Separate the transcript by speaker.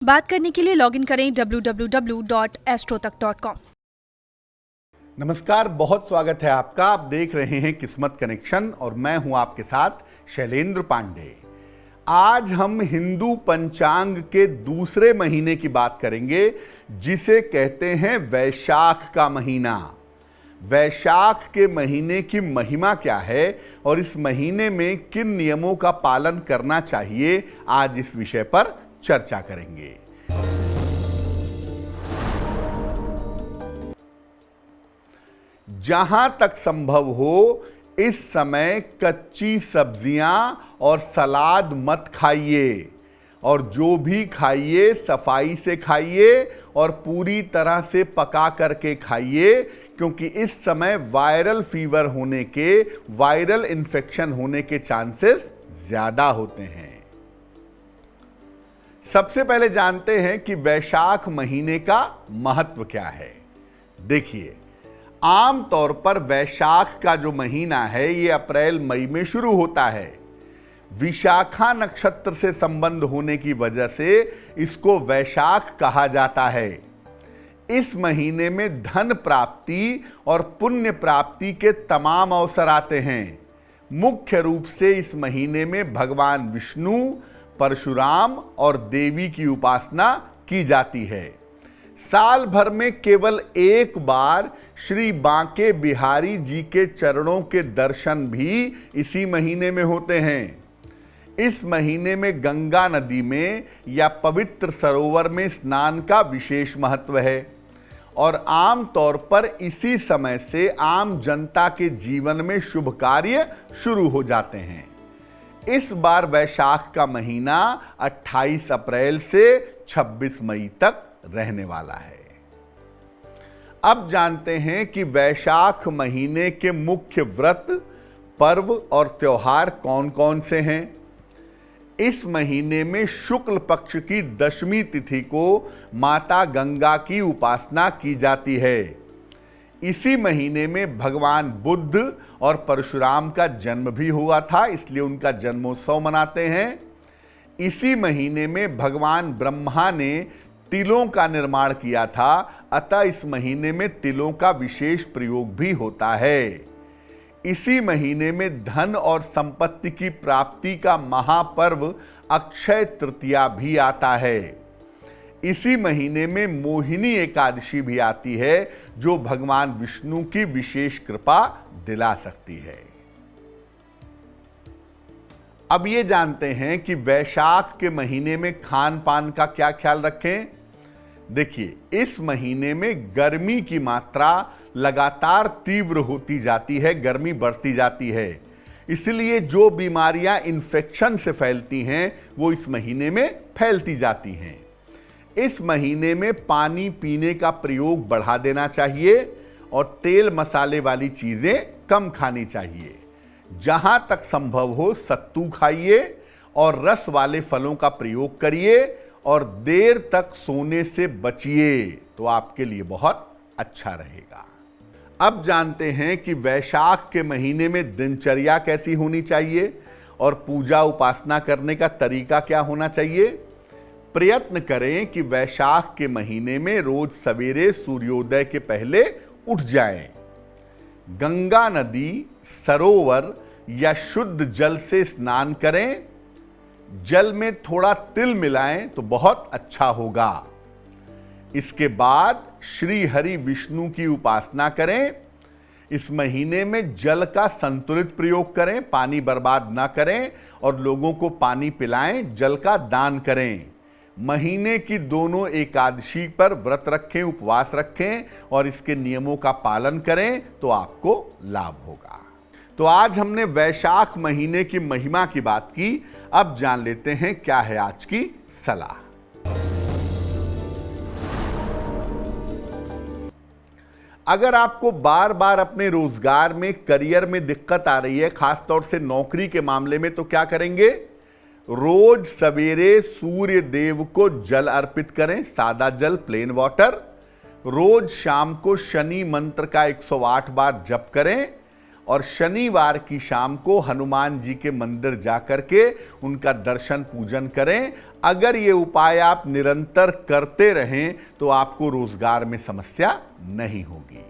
Speaker 1: बात करने के लिए लॉगिन करें www.astrotak.com।
Speaker 2: नमस्कार, बहुत स्वागत है आपका। आप देख रहे हैं किस्मत कनेक्शन और मैं हूं आपके साथ शैलेंद्र पांडे। आज हम हिंदू पंचांग के दूसरे महीने की बात करेंगे जिसे कहते हैं वैशाख का महीना। वैशाख के महीने की महिमा क्या है और इस महीने में किन नियमों का पालन करना चाहिए, आज इस विषय पर चर्चा करेंगे। जहां तक संभव हो इस समय कच्ची सब्जियां और सलाद मत खाइए, और जो भी खाइए सफाई से खाइए और पूरी तरह से पका करके खाइए, क्योंकि इस समय वायरल फीवर होने के, वायरल इन्फेक्शन होने के चांसेस ज्यादा होते हैं। सबसे पहले जानते हैं कि वैशाख महीने का महत्व क्या है। देखिए, आम तौर पर वैशाख का जो महीना है ये अप्रैल मई में शुरू होता है। विशाखा नक्षत्र से संबंध होने की वजह से इसको वैशाख कहा जाता है। इस महीने में धन प्राप्ति और पुण्य प्राप्ति के तमाम अवसर आते हैं। मुख्य रूप से इस महीने में भगवान विष्णु, परशुराम और देवी की उपासना की जाती है। साल भर में केवल एक बार श्री बांके बिहारी जी के चरणों के दर्शन भी इसी महीने में होते हैं। इस महीने में गंगा नदी में या पवित्र सरोवर में स्नान का विशेष महत्व है और आम तौर पर इसी समय से आम जनता के जीवन में शुभ कार्य शुरू हो जाते हैं। इस बार वैशाख का महीना 28 अप्रैल से 26 मई तक रहने वाला है। अब जानते हैं कि वैशाख महीने के मुख्य व्रत, पर्व और त्योहार कौन कौन से हैं। इस महीने में शुक्ल पक्ष की दशमी तिथि को माता गंगा की उपासना की जाती है। इसी महीने में भगवान बुद्ध और परशुराम का जन्म भी हुआ था, इसलिए उनका जन्मोत्सव मनाते हैं। इसी महीने में भगवान ब्रह्मा ने तिलों का निर्माण किया था, अतः इस महीने में तिलों का विशेष प्रयोग भी होता है। इसी महीने में धन और संपत्ति की प्राप्ति का महापर्व अक्षय तृतीया भी आता है। इसी महीने में मोहिनी एकादशी भी आती है, जो भगवान विष्णु की विशेष कृपा दिला सकती है। अब ये जानते हैं कि वैशाख के महीने में खान पान का क्या ख्याल रखें। देखिए, इस महीने में गर्मी की मात्रा लगातार तीव्र होती जाती है, गर्मी बढ़ती जाती है, इसलिए जो बीमारियां इन्फेक्शन से फैलती हैं वो इस महीने में फैलती जाती हैं। इस महीने में पानी पीने का प्रयोग बढ़ा देना चाहिए और तेल मसाले वाली चीजें कम खानी चाहिए। जहां तक संभव हो सत्तू खाइए और रस वाले फलों का प्रयोग करिए और देर तक सोने से बचिए, तो आपके लिए बहुत अच्छा रहेगा। अब जानते हैं कि वैशाख के महीने में दिनचर्या कैसी होनी चाहिए और पूजा उपासना करने का तरीका क्या होना चाहिए। प्रयत्न करें कि वैशाख के महीने में रोज सवेरे सूर्योदय के पहले उठ जाएं। गंगा नदी, सरोवर या शुद्ध जल से स्नान करें। जल में थोड़ा तिल मिलाएं तो बहुत अच्छा होगा। इसके बाद श्री हरि विष्णु की उपासना करें। इस महीने में जल का संतुलित प्रयोग करें, पानी बर्बाद ना करें और लोगों को पानी पिलाएं, जल का दान करें। महीने की दोनों एकादशी पर व्रत रखें, उपवास रखें और इसके नियमों का पालन करें तो आपको लाभ होगा। तो आज हमने वैशाख महीने की महिमा की बात की। अब जान लेते हैं क्या है आज की सलाह। अगर आपको बार बार अपने रोजगार में, करियर में दिक्कत आ रही है, खासतौर से नौकरी के मामले में, तो क्या करेंगे। रोज सवेरे सूर्य देव को जल अर्पित करें, सादा जल, प्लेन वाटर। रोज शाम को शनि मंत्र का 108 बार जप करें और शनिवार की शाम को हनुमान जी के मंदिर जाकर के उनका दर्शन पूजन करें। अगर ये उपाय आप निरंतर करते रहें तो आपको रोजगार में समस्या नहीं होगी।